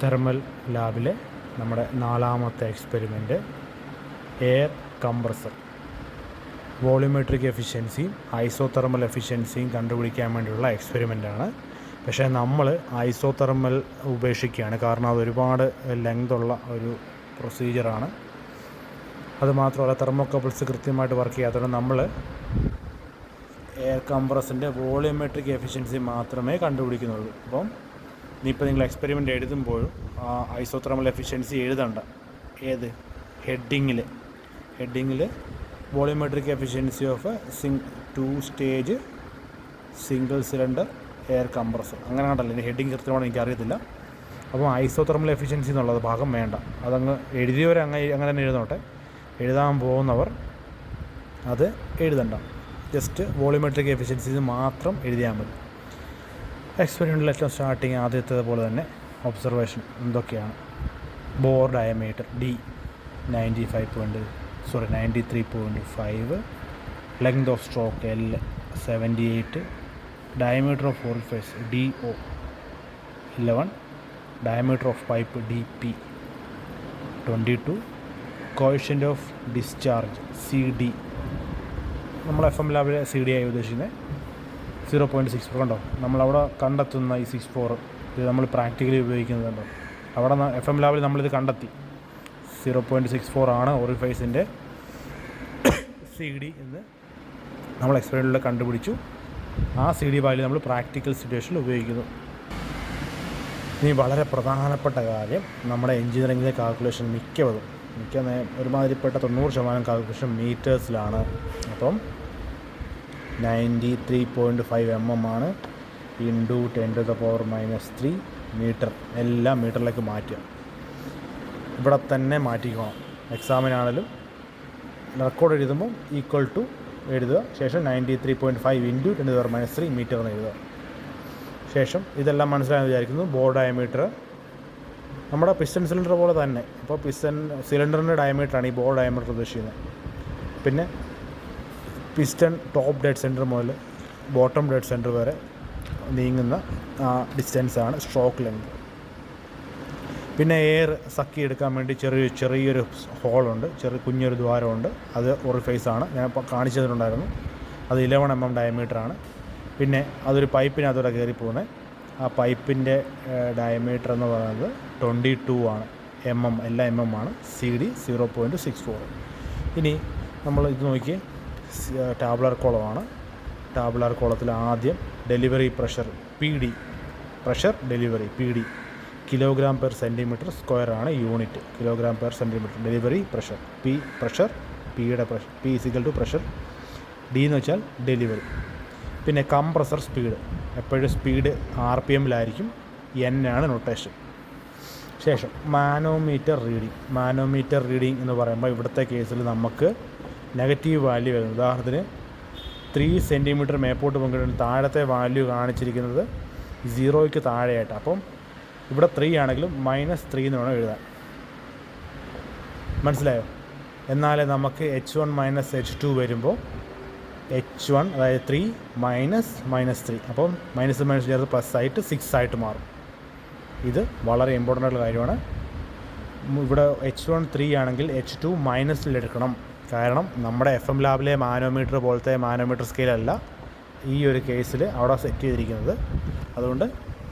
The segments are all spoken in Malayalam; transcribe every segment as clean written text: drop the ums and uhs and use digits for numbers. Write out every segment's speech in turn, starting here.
തെർമൽ ലാബിലെ നമ്മുടെ 4ാമത്തെ എക്സ്പെരിമെൻറ്റ് എയർ കംപ്രസർ വോളിയോമെട്രിക് എഫിഷ്യൻസിയും ഐസോതെർമൽ എഫിഷ്യൻസിയും കണ്ടുപിടിക്കാൻ വേണ്ടിയുള്ള എക്സ്പെരിമെൻ്റാണ്. പക്ഷേ നമ്മൾ ഐസോതെർമൽ ഉപേക്ഷിക്കുകയാണ്, കാരണം അതൊരുപാട് ലെങ്തുള്ള ഒരു പ്രൊസീജിയറാണ്. അതുമാത്രമല്ല തെർമോകപ്പിൾസ് കൃത്യമായിട്ട് വർക്ക് ചെയ്യാത്തതുകൊണ്ട് നമ്മൾ എയർ കംപ്രസറിൻ്റെ വോളിയോമെട്രിക് എഫിഷ്യൻസി മാത്രമേ കണ്ടുപിടിക്കുന്നുള്ളൂ. അപ്പം ഇനിയിപ്പോൾ നിങ്ങൾ എക്സ്പെരിമെൻ്റ് എഴുതുമ്പോഴും ഐസോതെർമൽ എഫിഷ്യൻസി എഴുതണ്ട. ഏത് ഹെഡിങ്ങിൽ volumetric efficiency of 2 stage single cylinder air compressor അങ്ങനെ കണ്ടല്ലോ. ഇനി ഹെഡിങ് കൃത്യമാണ് എനിക്കറിയത്തില്ല. അപ്പോൾ ഐസോതെർമൽ എഫിഷ്യൻസി എന്നുള്ളത് ഭാഗം വേണ്ട, അതങ്ങ് എഴുതിയവർ അങ്ങനെ തന്നെ എഴുതണോട്ടെ. എഴുതാൻ പോകുന്നവർ അത് എഴുതണ്ട, ജസ്റ്റ് വോളിയോമെട്രിക് എഫിഷ്യൻസി മാത്രം എഴുതിയാൽ മതി. എക്സ്പെരിമെൻറ്റിൽ ഏറ്റവും സ്റ്റാർട്ടിങ് ആദ്യത്തേത് പോലെ തന്നെ ഒബ്സർവേഷൻ എന്തൊക്കെയാണ്. Bore diameter D 93.5, length of stroke L 78, diameter of orifice DO 11, diameter of pipe DP 22, coefficient of discharge CD, നമ്മൾ FM ലാബിലെ CD ആയി ഉദ്ദേശിക്കുന്നത് 0.64. കണ്ടോ, നമ്മളവിടെ കണ്ടെത്തുന്ന ഈ 64 ഇത് നമ്മൾ പ്രാക്ടിക്കലി ഉപയോഗിക്കുന്നത് കണ്ടോ. അവിടെ FM ലാബിൽ നമ്മളിത് കണ്ടെത്തി 0.64 ആണ് ഓറിഫൈസിൻ്റെ CD എന്ന് നമ്മൾ എക്സ്പെരിമെൻറ്റിൽ കണ്ടുപിടിച്ചു. ആ CD വാല്യൂ നമ്മൾ പ്രാക്ടിക്കൽ സിറ്റുവേഷനിൽ ഉപയോഗിക്കുന്നു. ഇനി വളരെ പ്രധാനപ്പെട്ട കാര്യം, നമ്മുടെ എഞ്ചിനീയറിംഗിലെ കാൽക്കുലേഷൻ മിക്ക ഒരുമാതിരിപ്പെട്ട 90% കാൽക്കുലേഷൻ മീറ്റേഴ്സിലാണ്. അപ്പം 93.5 mm ആണ് ഇൻറ്റു 10⁻³ മീറ്റർ, എല്ലാം മീറ്ററിലേക്ക് മാറ്റുക. ഇവിടെ തന്നെ മാറ്റിക്കണം. എക്സാമിനാണെങ്കിലും റെക്കോർഡ് എഴുതുമ്പോൾ ഈക്വൽ ടു എഴുതുക, ശേഷം 93.5 ഇൻറ്റു 10⁻³ മീറ്റർ എന്ന് എഴുതുക. ശേഷം ഇതെല്ലാം മനസ്സിലായെന്ന് വിചാരിക്കുന്നു. ബോർ ഡയമീറ്റർ നമ്മുടെ പിസ്റ്റൺ സിലിണ്ടർ പോലെ തന്നെ. അപ്പോൾ പിസ്റ്റൺ സിലിണ്ടറിൻ്റെ ഡയമീറ്ററാണ് ഈ ബോർ ഡയമീറ്റർ ഉദ്ദേശിക്കുന്നത്. പിന്നെ പിസ്റ്റൺ ടോപ്പ് ഡെഡ് സെൻറ്റർ മുതൽ ബോട്ടം ഡെഡ് സെൻറ്റർ വരെ നീങ്ങുന്ന ഡിസ്റ്റൻസാണ് സ്ട്രോക്ക് ലെങ്ത്. പിന്നെ എയർ സക്കി എടുക്കാൻ വേണ്ടി ചെറിയൊരു ഹോളുണ്ട്, കുഞ്ഞൊരു ദ്വാരമുണ്ട്, അത് ഓറിഫൈസാണ്. ഞാൻ ഇപ്പോൾ കാണിച്ചു തന്നിട്ടുണ്ടായിരുന്നു. അത് 11 mm ഡയമീറ്ററാണ്. പിന്നെ അതൊരു പൈപ്പിനകത്തൂടെ കയറി പോകുന്നത്. ആ പൈപ്പിൻ്റെ ഡയമീറ്റർ എന്ന് പറയുന്നത് 22 ആണ്. എല്ലാ MM ആണ്. CD 0.64. ഇനി നമ്മൾ ഇത് നോക്കി, ടാബുലാർ കോളമാണ്. ടാബുലാർ കോളത്തിൽ ആദ്യം delivery pressure PD, pressure delivery PD kg/cm² ആണ് unit. kg/cm delivery pressure. Pressure പിയുടെ പ്രഷർ, P = പ്രഷർ, D എന്ന് വെച്ചാൽ ഡെലിവറി. പിന്നെ കംപ്രസർ സ്പീഡ്, എപ്പോഴും സ്പീഡ് RPM-ലായിരിക്കും, N ആണ് നൊട്ടേഷൻ. ശേഷം മാനോമീറ്റർ റീഡിങ് എന്ന് പറയുമ്പോൾ ഇവിടുത്തെ കേസിൽ നമുക്ക് നെഗറ്റീവ് വാല്യൂ വരുന്നത്. ഉദാഹരണത്തിന് 3 cm മേപ്പോട്ട് പങ്കിടുന്ന താഴത്തെ വാല്യൂ കാണിച്ചിരിക്കുന്നത് 0ക്ക് താഴെയായിട്ട്. അപ്പം ഇവിടെ 3 ആണെങ്കിലും -3 എന്ന് വേണം എഴുതാൻ. മനസ്സിലായോ? എന്നാലേ നമുക്ക് H1 - H2 വരുമ്പോൾ H1 അതായത് 3 -3, അപ്പം മൈനസ് ചേർത്ത് പ്ലസ് ആയിട്ട് 6 ആയിട്ട് മാറും. ഇത് വളരെ ഇമ്പോർട്ടൻ്റ് ആയിട്ടുള്ള കാര്യമാണ്. ഇവിടെ H1 3 ആണെങ്കിൽ H2 -ലെടുക്കണം. കാരണം നമ്മുടെ FM ലാബിലെ മാനോമീറ്റർ പോലത്തെ മാനോമീറ്റർ സ്കെയിലല്ല ഈ ഒരു കേസിൽ അവിടെ സെറ്റ് ചെയ്തിരിക്കുന്നത്. അതുകൊണ്ട്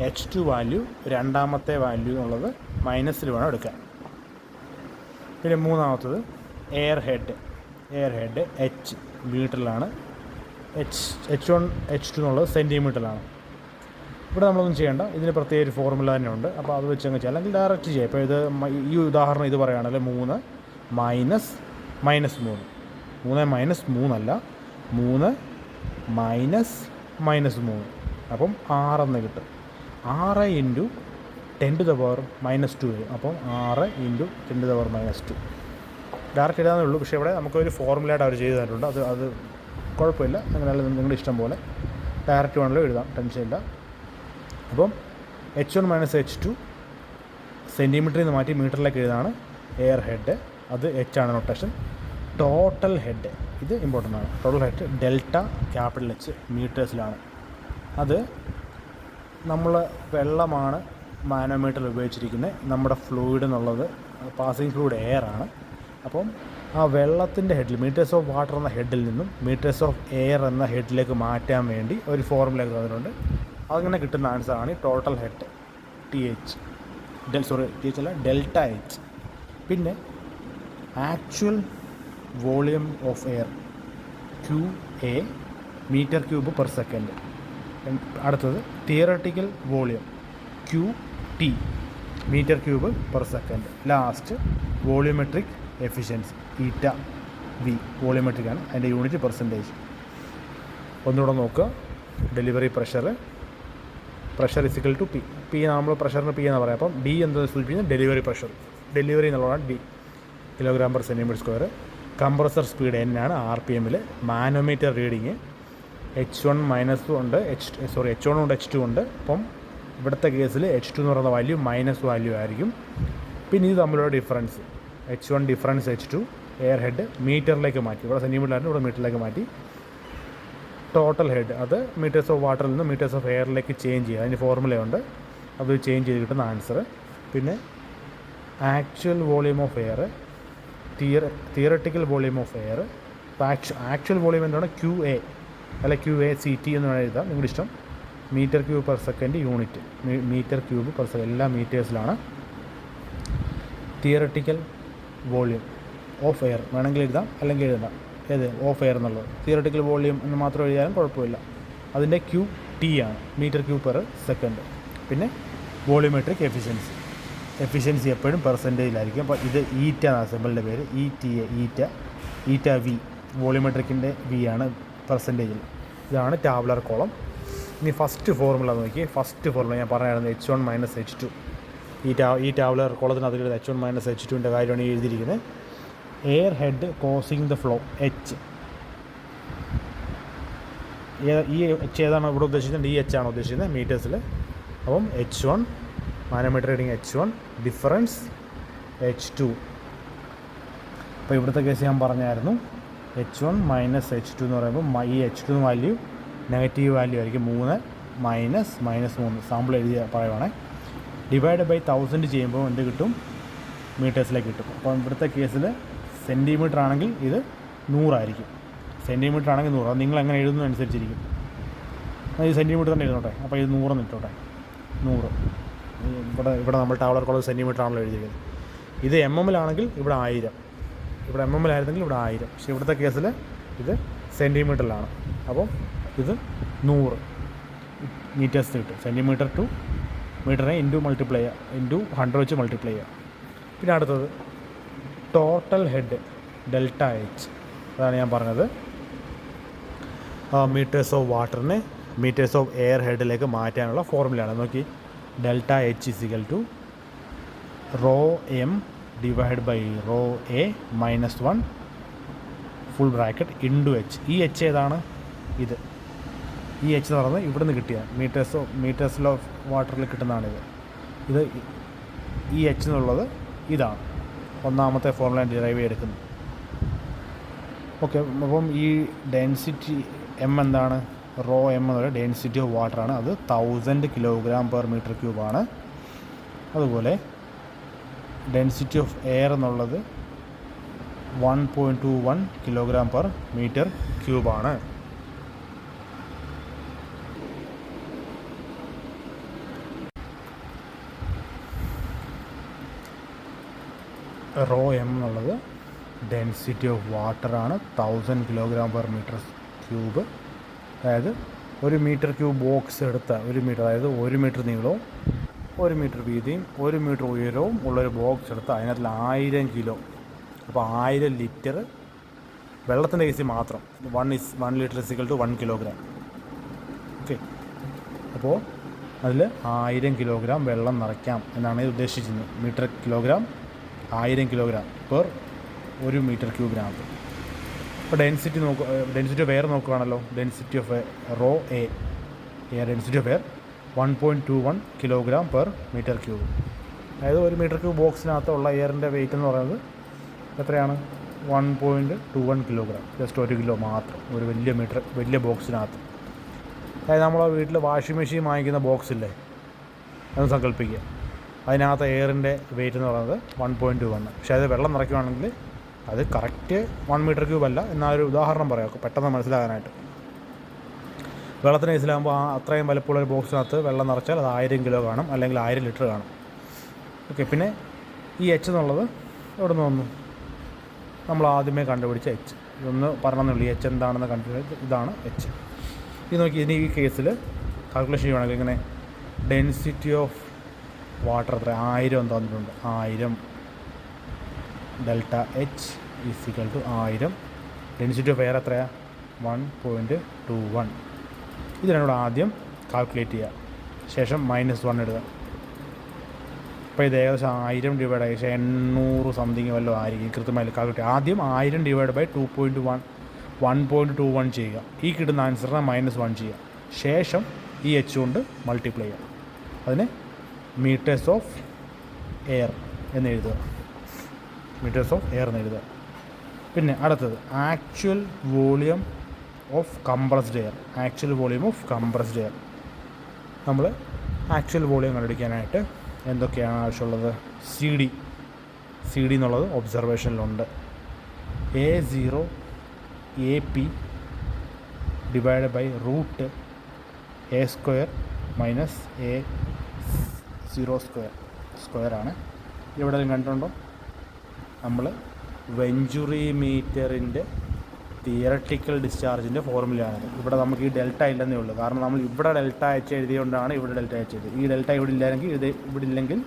H2 വാല്യൂ, രണ്ടാമത്തെ വാല്യൂ എന്നുള്ളത് മൈനസിൽ വേണം എടുക്കാൻ. പിന്നെ മൂന്നാമത്തത് air head H മീറ്ററിലാണ്, H1 H2 എന്നുള്ളത് സെൻറ്റിമീറ്ററിലാണ്. ഇവിടെ നമ്മളൊന്നും ചെയ്യേണ്ട, ഇതിന് പ്രത്യേക ഒരു ഫോർമുല തന്നെ ഉണ്ട്. അപ്പോൾ അത് വെച്ച് അങ്ങ് ചെയ്യാം, അല്ലെങ്കിൽ ഡയറക്റ്റ് ചെയ്യാം. ഇപ്പോൾ ഈ ഉദാഹരണം ഇത് പറയുകയാണെങ്കിൽ 3 -3 3 അല്ല, 3 -3, അപ്പം 6 എന്ന് കിട്ടും. 6 × 10⁻² വരും. അപ്പം 6 × 10⁻². ഡയറക്റ്റ് എഴുതാനേ ഉള്ളൂ. പക്ഷേ ഇവിടെ നമുക്കൊരു ഫോർമുലയായിട്ട് അവർ ചെയ്ത് തന്നിട്ടുണ്ട്. അത് കുഴപ്പമില്ല, അങ്ങനെയല്ല, നിങ്ങളുടെ ഇഷ്ടം പോലെ ഡയറക്റ്റ് വേണമല്ലോ എഴുതാം, ടെൻഷനില്ല. അപ്പം H1 - H2 സെൻറ്റിമീറ്ററിൽ നിന്ന് മാറ്റി മീറ്ററിലേക്ക് എഴുതാണ് എയർ ഹെഡ്. അത് H ആണ് നൊട്ടേഷൻ. ടോട്ടൽ ഹെഡ്, ഇത് ഇമ്പോർട്ടൻ്റ് ആണ്. Total head delta H മീറ്റേഴ്സിലാണ്. അത് നമ്മൾ വെള്ളമാണ് മാനോമീറ്ററിൽ ഉപയോഗിച്ചിരിക്കുന്നത് നമ്മുടെ ഫ്ലൂയിഡ് എന്നുള്ളത് പാസിംഗ് ഫ്ലൂയിഡ് എയറാണ്. അപ്പം ആ വെള്ളത്തിൻ്റെ ഹെഡിൽ മീറ്റേഴ്സ് ഓഫ് വാട്ടർ എന്ന ഹെഡിൽ നിന്നും മീറ്റേഴ്സ് ഓഫ് എയർ എന്ന ഹെഡിലേക്ക് മാറ്റാൻ വേണ്ടി ഒരു ഫോർമുലയൊക്കെ തന്നിട്ടുണ്ട്. അങ്ങനെ കിട്ടുന്ന ആൻസറാണ് total head TH delta H. പിന്നെ actual volume of air QA metre cube per second. അടുത്തത് theoretical volume QT metre cube per second. Last volumetric efficiency ηV വോളിയോമെട്രിക്കാണ്, അതിൻ്റെ യൂണിറ്റ് പെർസെൻറ്റേജ്. ഒന്നുകൂടെ നോക്കുക. Delivery pressure equal to P നമ്മൾ പ്രഷറിന് P എന്ന് പറയാം. അപ്പം D എന്താ സൂചിപ്പിക്കുന്നത്? Delivery pressure. ഡെലിവറി എന്നുള്ളതാണ് D, kilogram per centimetre square. Compressor speed N ആണ് RPM. മാനോമീറ്റർ റീഡിങ് H1 ഉണ്ട്, H1 ഉണ്ട്, H2 ഉണ്ട്. അപ്പം ഇവിടുത്തെ കേസിൽ H2 എന്ന് പറയുന്ന വാല്യൂ മൈനസ് വാല്യൂ ആയിരിക്കും. പിന്നെ ഇത് തമ്മിലുള്ള difference H1 difference H2 air head മീറ്ററിലേക്ക് മാറ്റി. ഇവിടെ സെൻറ്റിമീറ്ററായിരുന്നു, ഇവിടെ മീറ്ററിലേക്ക് മാറ്റി. ടോട്ടൽ ഹെഡ് അത് മീറ്റേഴ്സ് ഓഫ് വാട്ടറിൽ നിന്ന് മീറ്റേഴ്സ് ഓഫ് എയറിലേക്ക് ചേഞ്ച് ചെയ്യുക. അതിന് ഫോർമുലയുണ്ട്, അത് ചേഞ്ച് ചെയ്ത് കിട്ടുന്ന ആൻസർ. പിന്നെ actual volume of air, theoretical volume of air. Actual volume എന്താണ്? QA അല്ല QACT എന്ന് വേണമെങ്കിൽ എഴുതാം, നിങ്ങളുടെ ഇഷ്ടം. Metre cube per second unit, metre cube per second എല്ലാ മീറ്റേഴ്സിലാണ്. തിയറട്ടിക്കൽ വോളിയം ഓഫ് എയർ വേണമെങ്കിൽ എഴുതാം, അല്ലെങ്കിൽ എഴുതാം. ഏത് ഓഫ് എയർ എന്നുള്ളത് തിയറട്ടിക്കൽ വോളിയം എന്ന് മാത്രം എഴുതിയാലും കുഴപ്പമില്ല. അതിൻ്റെ QT ആണ്, മീറ്റർ ക്യൂബ് പെർ സെക്കൻഡ്. പിന്നെ വോളിയോമെട്രിക് എഫിഷ്യൻസി എപ്പോഴും പെർസെൻറ്റേജിലായിരിക്കും. അപ്പോൾ ഇത് ഈറ്റ എന്ന സിമ്പിളിൻ്റെ പേര് ηV വോളിയോമെട്രിക്കിൻ്റെ V ആണ് പെർസെൻറ്റേജിൽ. ഇതാണ് ടാബുലർ കോളം. ഇനി ഫസ്റ്റ് ഫോർമുല നോക്കി. ഫസ്റ്റ് ഫോർമുല ഞാൻ പറഞ്ഞായിരുന്നു H1 - H2. ഈ ടാബുലർ കോളത്തിനകത്ത് H1 - H2ൻ്റെ കാര്യമാണ് എഴുതിയിരിക്കുന്നത്. Air head causing the flow H. ഈ H ഏതാണ് ഇവിടെ ഉദ്ദേശിക്കുന്നത്? DH ആണ് ഉദ്ദേശിക്കുന്നത് മീറ്റേഴ്സിൽ. അപ്പം H1 manometer reading H1 difference H2. അപ്പോൾ ഇവിടുത്തെ കേസ് ഞാൻ പറഞ്ഞായിരുന്നു H1 - H2 എന്ന് പറയുമ്പോൾ ഈ H2 വാല്യൂ നെഗറ്റീവ് വാല്യൂ ആയിരിക്കും. 3 -3 സാമ്പിൾ എഴുതി പറയുവാണേ. ഡിവൈഡ് ബൈ 1000 ചെയ്യുമ്പോൾ എന്ത് കിട്ടും? മീറ്റേഴ്സിലേക്ക് കിട്ടും. അപ്പോൾ ഇവിടുത്തെ കേസിൽ സെൻറ്റിമീറ്റർ ആണെങ്കിൽ ഇത് 100 ആയിരിക്കും. സെൻറ്റിമീറ്റർ ആണെങ്കിൽ 100. അത് നിങ്ങൾ എങ്ങനെ എഴുതുന്നത് അനുസരിച്ചിരിക്കും. ഈ സെൻറ്റിമീറ്റർ തന്നെ എഴുതോട്ടെ. അപ്പോൾ ഇത് 100 എന്ന് ഇട്ടോട്ടെ. 100. ഇവിടെ നമ്മൾ ടാബുലർ കോളം സെൻറ്റിമീറ്റർ ആണല്ലോ എഴുതിയിരിക്കുന്നത്. ഇത് MM-ലാണെങ്കിൽ ഇവിടെ 1000. ഇവിടെ MM-ലായിരുന്നെങ്കിൽ ഇവിടെ 1000. പക്ഷേ ഇവിടുത്തെ കേസിൽ ഇത് സെൻറ്റിമീറ്ററിലാണ്. അപ്പം ഇത് 100 മീറ്റേഴ്സ് കിട്ടും. സെൻറ്റിമീറ്റർ ടു മീറ്ററിനെ മൾട്ടിപ്ലൈ ചെയ്യുക, 100 വെച്ച് മൾട്ടിപ്ലൈ ചെയ്യുക. പിന്നെ അടുത്തത് ടോട്ടൽ ഹെഡ് ഡെൽറ്റ H. അതാണ് ഞാൻ പറഞ്ഞത്. മീറ്റേഴ്സ് ഓഫ് വാട്ടറിനെ മീറ്റേഴ്സ് ഓഫ് എയർ ഹെഡിലേക്ക് മാറ്റാനുള്ള ഫോർമുലയാണ്. നോക്കി, delta H = ρm divide by ρA -1 full bracket into H. ഈ H ഏതാണ്? ഇത് ഈ H എന്ന് പറയുന്നത് ഇവിടെ നിന്ന് കിട്ടിയ മീറ്റേഴ്സിൽ ഓഫ് വാട്ടറിൽ കിട്ടുന്നതാണിത്. ഈ H എന്നുള്ളത് ഇതാണ് ഒന്നാമത്തെ ഫോർമുല ഡിറൈവ് ചെയ്തെടുക്കുന്നത്. ഓക്കെ. അപ്പം ഈ ഡെൻസിറ്റി M എന്താണ്? ρm എന്ന് പറയുന്നത് ഡെൻസിറ്റി ഓഫ് വാട്ടറാണ്. അത് 1000 kg/m³ ആണ്. അതുപോലെ ഡെൻസിറ്റി ഓഫ് എയർ എന്നുള്ളത് 1.21 kg/m³ ആണ്. ρm എന്നുള്ളത് ഡെൻസിറ്റി ഓഫ് വാട്ടറാണ്. 1000 kg/m³. അതായത് 1 m³ ബോക്സ് എടുത്ത 1 മീറ്റർ, അതായത് 1 മീറ്റർ നീളവും 1 മീറ്റർ വീതിയും 1 മീറ്റർ ഉയരവും ഉള്ളൊരു ബോക്സ് എടുത്ത് അതിനകത്തിൽ 1000 കിലോ, അപ്പോൾ 1000 ലിറ്റർ വെള്ളത്തിൻ്റെ കേസിൽ മാത്രം 1 ലിറ്റർ = 1 കിലോഗ്രാം. ഓക്കെ. അപ്പോൾ അതിൽ 1000 കിലോഗ്രാം വെള്ളം നിറയ്ക്കാം എന്നാണ് ഇത് ഉദ്ദേശിക്കുന്നത്. Meter kilogram 1000 kilogram per 1 m³. അപ്പോൾ ഡെൻസിറ്റി ഓഫ് എയർ നോക്കുകയാണല്ലോ. Density of ρA, air density of air 1.21 kg/m³. അതായത് 1 m³ ബോക്സിനകത്തുള്ള എയറിൻ്റെ വെയിറ്റ് എന്ന് പറയുന്നത് എത്രയാണ്? 1.21 kg. ജസ്റ്റ് 1 കിലോ മാത്രം ഒരു വലിയ ബോക്സിനകത്ത്. അതായത് നമ്മളെ വീട്ടിൽ വാഷിംഗ് മെഷീൻ വാങ്ങിക്കുന്ന ബോക്സില്ലേ, അതൊന്ന് സങ്കല്പിക്കുക. അതിനകത്ത് എയറിൻ്റെ വെയിറ്റ് എന്ന് പറയുന്നത് 1.21. പക്ഷേ അത് വെള്ളം നിറയ്ക്കുകയാണെങ്കിൽ അത് കറക്റ്റ് 1 മീറ്റർ ക്യൂബ് അല്ല. എന്നൊരു ഉദാഹരണം പറയാം പെട്ടെന്ന് മനസ്സിലാകാനായിട്ട്. വെള്ളത്തിന് കേസിലാകുമ്പോൾ അത്രയും വലുപ്പമുള്ള ഒരു ബോക്സിനകത്ത് വെള്ളം നിറച്ചാൽ അത് 1000 കിലോ കാണും, അല്ലെങ്കിൽ 1000 ലിറ്റർ കാണും. ഓക്കെ. പിന്നെ ഈ എച്ച് എന്നുള്ളത് എവിടെ നിന്ന് വന്നു? നമ്മൾ ആദ്യമേ കണ്ടുപിടിച്ച എച്ച്. ഇതൊന്ന് പറഞ്ഞെന്നുള്ളൂ. എച്ച് എന്താണെന്ന് കണ്ടുപിടിച്ച് ഇതാണ് എച്ച്. ഇത് നോക്കി, ഇനി ഈ കേസിൽ കാൽക്കുലേഷൻ ചെയ്യുകയാണെങ്കിൽ ഇങ്ങനെ ഡെൻസിറ്റി ഓഫ് വാട്ടർ എത്ര? 1000 തന്നിട്ടുണ്ട്. 1000 delta h equal to 1000. Density of air എത്രയാണ്? 1.21. ഇത് രണ്ടും ആദ്യം കാൽക്കുലേറ്റ് ചെയ്യുക, ശേഷം -1 ഇടുക. അപ്പോൾ ഇത് ഏകദേശം 1000 ഡിവൈഡ് ആയി 800 സംതിങ് വല്ലതും ആയിരിക്കും. കൃത്യമായി കാൽക്കുലേറ്റ്. ആദ്യം 1000 ഡിവൈഡ് ബൈ 1.21 ചെയ്യുക. ഈ കിട്ടുന്ന ആൻസറിനെ -1 ചെയ്യുക. ശേഷം ഈ എച്ച് കൊണ്ട് മൾട്ടിപ്ലൈ ചെയ്യുക. അതിന് മീറ്റേഴ്സ് ഓഫ് എയർ എന്ന് എഴുതുക. മീറ്റേഴ്സ് ഓഫ് എയർ എന്ന് എഴുതുക. പിന്നെ അടുത്തത് actual volume of compressed air. Actual volume of compressed air. നമ്മൾ ആക്ച്വൽ വോളിയം കണ്ടുപിടിക്കാനായിട്ട് എന്തൊക്കെയാണ് ആവശ്യമുള്ളത്? സി ഡി എന്നുള്ളത് ഒബ്സർവേഷനിലുണ്ട്. A0 AP divide by root A² minus A0 സ്ക്വയറാണ്. ഇവിടെ കണ്ടിട്ടുണ്ടോ? നമ്മൾ വെഞ്ചുറി മീറ്ററിൻ്റെ തിയറട്ടിക്കൽ ഡിസ്ചാർജിൻ്റെ ഫോർമുലയാണിത്. ഇവിടെ നമുക്ക് ഈ ഡെൽറ്റ ഇല്ലെന്നേ ഉള്ളൂ. കാരണം നമ്മൾ ഇവിടെ ഡെൽറ്റ എച്ച് എഴുതിയതുകൊണ്ടാണ് ഇവിടെ ഡെൽറ്റ എച്ച് എഴുതിയത്. ഈ ഡെൽറ്റ ഇവിടെ ഇല്ലെങ്കിൽ ഇവിടെ ഇല്ലെങ്കിൽ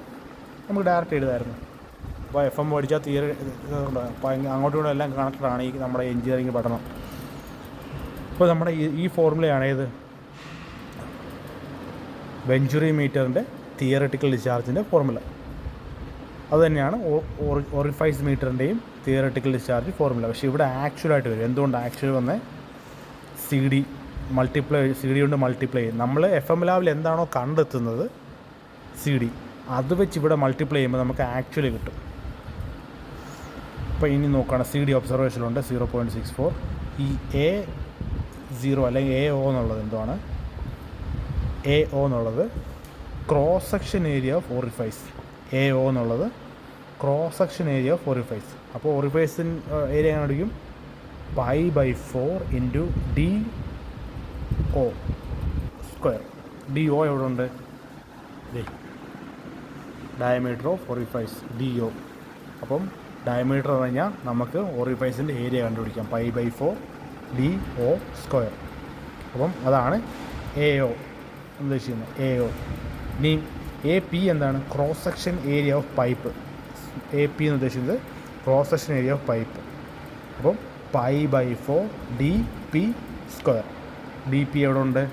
നമുക്ക് ഡയറക്റ്റ് എഴുതായിരുന്നു. അപ്പോൾ FM പഠിച്ചാൽ അപ്പോൾ അങ്ങോട്ടും ഇങ്ങോട്ടും എല്ലാം കണക്റ്റഡാണ് ഈ നമ്മുടെ എഞ്ചിനീയറിംഗ് പഠനം. അപ്പോൾ നമ്മുടെ ഈ ഫോർമുലയാണ് ഏത്? വെഞ്ചുറി മീറ്ററിൻ്റെ തിയറട്ടിക്കൽ ഡിസ്ചാർജിൻ്റെ ഫോർമുല. അതുതന്നെയാണ് ഓറിഫൈസ് മീറ്ററിൻ്റെയും തിയറട്ടിക്കൽ ഡിസ്ചാർജ് ഫോർമുല. പക്ഷേ ഇവിടെ ആക്ച്വലായിട്ട് വരും. എന്തുകൊണ്ട് ആക്ച്വൽ വന്ന് സി ഡി കൊണ്ട് മൾട്ടിപ്ലൈ ചെയ്യും. നമ്മൾ FM ലാബിൽ എന്താണോ കണ്ടെത്തുന്നത് സി ഡി, അത് വെച്ച് ഇവിടെ മൾട്ടിപ്ലൈ ചെയ്യുമ്പോൾ നമുക്ക് ആക്ച്വലി കിട്ടും. അപ്പോൾ ഇനി നോക്കുകയാണ്, സി ഡി ഒബ്സർവേഷനുണ്ട് 0.64. ഈ A0 അല്ലെങ്കിൽ AO എന്നുള്ളത് എന്താണ്? AO എന്നുള്ളത് cross section area of orifice. AO എന്നുള്ളത് cross section area of orifice. അപ്പോൾ ഓറിഫൈസിൻ ഏരിയ കണ്ടുപിടിക്കും π/4 ഇൻറ്റു DO സ്ക്വയർ. DO എവിടെ ഉണ്ട്? Diameter of orifice DO. അപ്പം ഡയമീറ്റർ എന്ന് പറഞ്ഞാൽ നമുക്ക് ഓറിഫൈസിൻ്റെ ഏരിയ കണ്ടുപിടിക്കാം. π/4 DO സ്ക്വയർ. അപ്പം അതാണ് AO ഉദ്ദേശിക്കുന്നത്. AO. ഇനി AP എന്താണ്? Cross section area of pipe. AP എന്ന് ഉദ്ദേശിക്കുന്നത് cross section area of pipe. അപ്പം π/4 DP സ്ക്വയർ. DP എവിടെ ഉണ്ട്?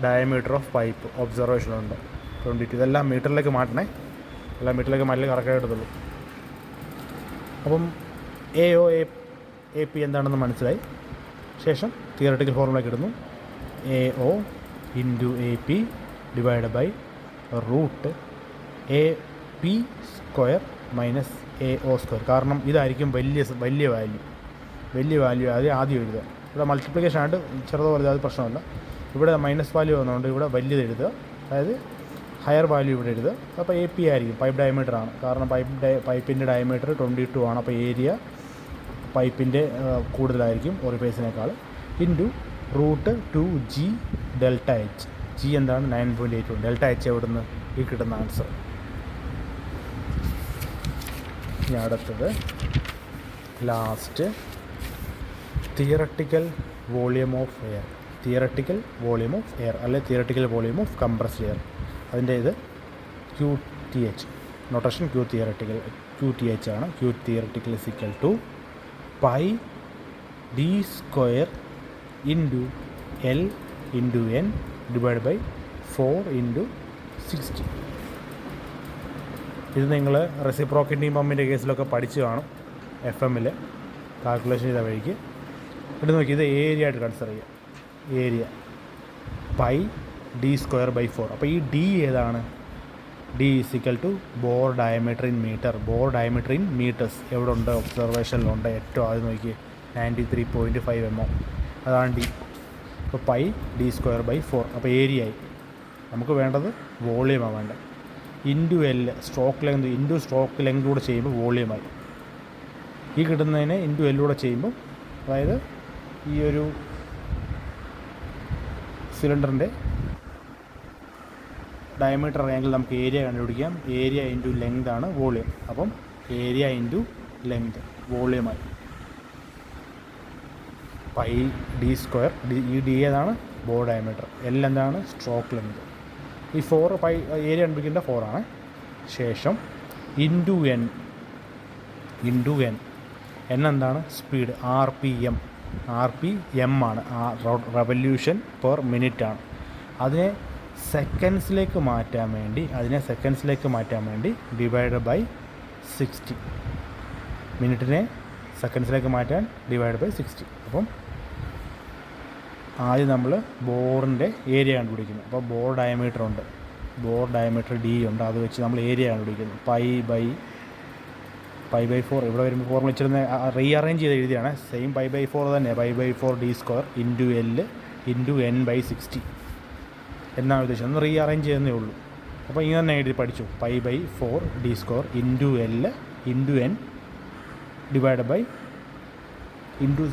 ഡയമീറ്റർ ഓഫ് പൈപ്പ് ഒബ്സർവേഷനുണ്ട് 22. ഇതെല്ലാം മീറ്ററിലേക്ക് മാറ്റണേ. എല്ലാം മീറ്ററിലേക്ക് മാറ്റില്ലേ കറക്റ്റായിട്ട് എടുത്തുള്ളൂ. അപ്പം AO AP എന്താണെന്ന് മനസ്സിലായി. ശേഷം തിയറട്ടിക്കൽ ഫോർമുലയ്ക്ക് ഇടുന്നു. AO into AP divide by root AP square minus AO square. കാരണം ഇതായിരിക്കും വലിയ വാല്യൂ ആദ്യം എഴുതുക. ഇവിടെ മൾട്ടിപ്ലിക്കേഷൻ ആയിട്ട് ചെറുതോ വലുതോ അത് പ്രശ്നമല്ല. ഇവിടെ മൈനസ് വാല്യൂ വന്നുകൊണ്ട് ഇവിടെ വലിയത് എഴുതുക. അതായത് ഹയർ വാല്യൂ ഇവിടെ എഴുതുക. അപ്പോൾ AP ആയിരിക്കും. പൈപ്പ് ഡയമീറ്റർ ആണ്. കാരണം പൈപ്പിൻ്റെ ഡയമീറ്റർ 22 ആണ്. അപ്പോൾ ഏരിയ പൈപ്പിൻ്റെ കൂടുതലായിരിക്കും ഓറിഫൈസിനേക്കാൾ. Into root 2G delta H. G എന്താണ്? 9.81. ഡെൽറ്റ എച്ച് എവിടുന്ന്? ഈ കിട്ടുന്ന ആൻസർ. ഇനി അടുത്തത് last theoretical volume of air. Theoretical volume of air അല്ലെ theoretical volume of compressed air. അതിൻ്റെ ഇത് QTH നൊട്ടേഷൻ. QTH ആണ്. Q theoretical is equal to πD square into L into N divide by 4 into 60. ഇത് നിങ്ങൾ റെസിപ്രോക്കറ്റിംഗ് പമ്പിൻ്റെ കേസിലൊക്കെ പഠിച്ചു കാണും. FM കാൽക്കുലേഷൻ ചെയ്ത വഴിക്ക് ഇവിടെ നോക്കി. ഇത് ഏരിയ ആയിട്ട് കൺസിഡർ ചെയ്യുക. Area πD square by 4. അപ്പോൾ ഈ D ഏതാണ്? D is equal to bore diameter in metre. Bore diameter in metres എവിടെ ഉണ്ട്? ഒബ്സർവേഷനിലുണ്ട്. ഏറ്റവും ആദ്യം നോക്കി 93.5 mm. അതാണ് D. അപ്പോൾ πD സ്ക്വയർ ബൈ 4. അപ്പോൾ ഏരിയ ആയി. നമുക്ക് വേണ്ടത് വോളിയമാണ് വേണ്ടത്. Into L stroke length into stroke length കൂടെ ചെയ്യുമ്പോൾ വോളിയമായി. ഈ കിട്ടുന്നതിനെ ഇൻറ്റു എല്ലൂടെ ചെയ്യുമ്പോൾ, അതായത് ഈ ഒരു സിലിണ്ടറിൻ്റെ ഡയമീറ്റർ അറിയാമെങ്കിൽ നമുക്ക് ഏരിയ കണ്ടുപിടിക്കാം. ഏരിയ ഇൻറ്റു ലെങ്ത് ആണ് വോളിയം. അപ്പം ഏരിയ ഇൻറ്റു ലെങ്ത് വോളിയമായി. പൈ ഡി സ്ക്വയർ, ഈ ഡി ഏതാണ് ബോർ ഡയമീറ്റർ, എൽ എന്താണ് സ്ട്രോക്ക് ലെങ്ത്. ഈ 4 പൈ ഏരിയ കണ്ടുപിടിക്കേണ്ട 4 ആണ്. ശേഷം into N, into N, N എന്താണ് സ്പീഡ്, ആർ പി എം ആണ്, റവല്യൂഷൻ പെർ മിനിറ്റ് ആണ്. അതിനെ സെക്കൻഡ്സിലേക്ക് മാറ്റാൻ വേണ്ടി ഡിവൈഡ് ബൈ 60, മിനിറ്റിനെ സെക്കൻഡ്സിലേക്ക് മാറ്റാൻ ഡിവൈഡ് ബൈ 60. അപ്പം ആദ്യം നമ്മൾ ബോറിൻ്റെ ഏരിയ കണ്ടുപിടിക്കുന്നു. അപ്പോൾ ബോർ ഡയമീറ്റർ ഉണ്ട്, ബോർ ഡയമീറ്റർ ഡി ഉണ്ട്, അത് വെച്ച് നമ്മൾ ഏരിയ കണ്ടുപിടിക്കുന്നു. പൈ ബൈ 4, ഇവിടെ വരുമ്പോൾ ഫോർമുല വെച്ചിരുന്ന റീഅറേഞ്ച് ചെയ്ത് എഴുതിയാണ്. സെയിം പൈ ബൈ 4 തന്നെ, pi by 4 d square into l into n by 60 എന്നാണ് ഉദ്ദേശിച്ചത്. ഒന്ന് റീഅറേഞ്ച് ചെയ്യുന്നേ ഉള്ളൂ. അപ്പോൾ ഇങ്ങനെ തന്നെ എഴുതി പഠിച്ചു. Pi by 4 d square into l into n divide by into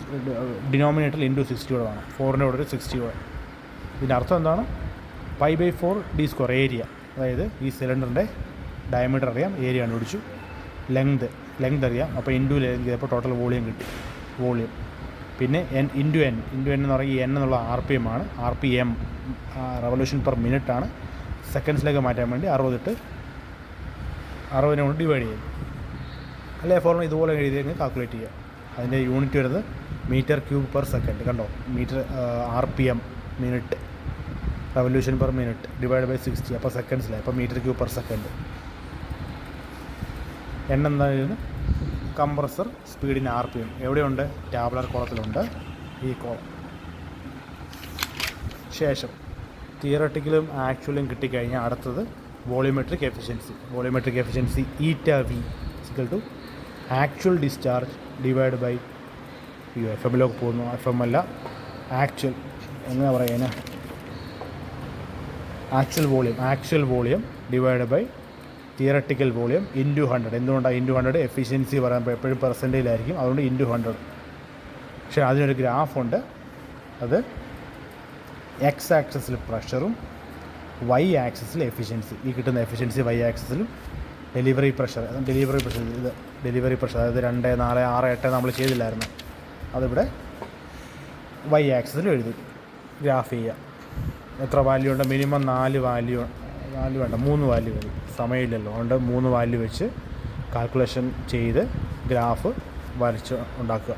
ഡിനോമിനേറ്ററിൽ ഇൻറ്റു 60 കൂടെ വേണം, 4ൻ്റെ കൂടെ ഒരു 60 കൂടെ. ഇതിൻ്റെ അർത്ഥം എന്താണ്? Pi by 4 d square area, അതായത് ഈ സിലിണ്ടറിൻ്റെ ഡയമീറ്റർ അറിയാം, ഏരിയ കണ്ടുപിടിച്ചു. ലെങ്ത് അറിയാം, അപ്പോൾ ഇൻറ്റു ലെങ്ത് ചെയ്തപ്പോൾ ടോട്ടൽ വോളിയം കിട്ടി, വോളിയം. പിന്നെ ഇൻറ്റു എൻ എന്ന് പറയുന്നത് എൻ എന്നുള്ള RPM ആണ്, RPM റവല്യൂഷൻ പെർ മിനിറ്റ് ആണ്. സെക്കൻഡ്സിലേക്ക് മാറ്റാൻ വേണ്ടി 60 കൊണ്ട് ഡിവൈഡ് ചെയ്യും. അല്ലെ ഫോർമുല ഇതുപോലെ എഴുതിയെങ്കിൽ കാൽക്കുലേറ്റ് ചെയ്യുക. അതിൻ്റെ യൂണിറ്റ് വരുന്നത് മീറ്റർ ക്യൂബ് പെർ സെക്കൻഡ്. കണ്ടോ, meter RPM minute, revolution per minute divide by 60, അപ്പോൾ സെക്കൻഡ്സിലായി, അപ്പോൾ meter cube per second. N എന്തായിരുന്നു കംപ്രസർ സ്പീഡിന് RPM എവിടെയുണ്ട്? ടാബുലർ കോളത്തിലുണ്ട്, ഈ കോളം. ശേഷം തിയറട്ടിക്കലും ആക്ച്വലും കിട്ടിക്കഴിഞ്ഞാൽ അടുത്തത് volumetric efficiency ηV = actual discharge divide by FM-ലേക്ക് പോകുന്നു, FM അല്ല ആക്ച്വൽ, എങ്ങനെ പറയുക, actual volume divide by theoretical volume into 100. എന്തുകൊണ്ടാണ് ഇൻറ്റു 100? എഫിഷ്യൻസി പറയുമ്പോൾ എപ്പോഴും പെർസെൻറ്റേജിലായിരിക്കും, അതുകൊണ്ട് ഇൻറ്റു 100. പക്ഷേ അതിനൊരു ഗ്രാഫുണ്ട്, അത് X ആക്സിസിൽ പ്രഷറും Y ആക്സിസിൽ എഫിഷ്യൻസി. ഈ കിട്ടുന്ന എഫിഷ്യൻസി Y ആക്സിസിലും ഡെലിവറി പ്രഷർ ഇത് ഡെലിവറി പ്രഷർ, അതായത് 2, 4, 6, 8 നമ്മൾ ചെയ്തില്ലായിരുന്നു, അതിവിടെ Y ആക്സിസിൽ എഴുതി ഗ്രാഫ് ചെയ്യുക. എത്ര വാല്യൂ ഉണ്ട്? മിനിമം 4 വാല്യൂ വേണ്ട, 3 വാല്യൂ മതി, സമയമില്ലല്ലോ, അതുകൊണ്ട് 3 വാല്യൂ വെച്ച് കാൽക്കുലേഷൻ ചെയ്ത് ഗ്രാഫ് വരച്ച് ഉണ്ടാക്കുക.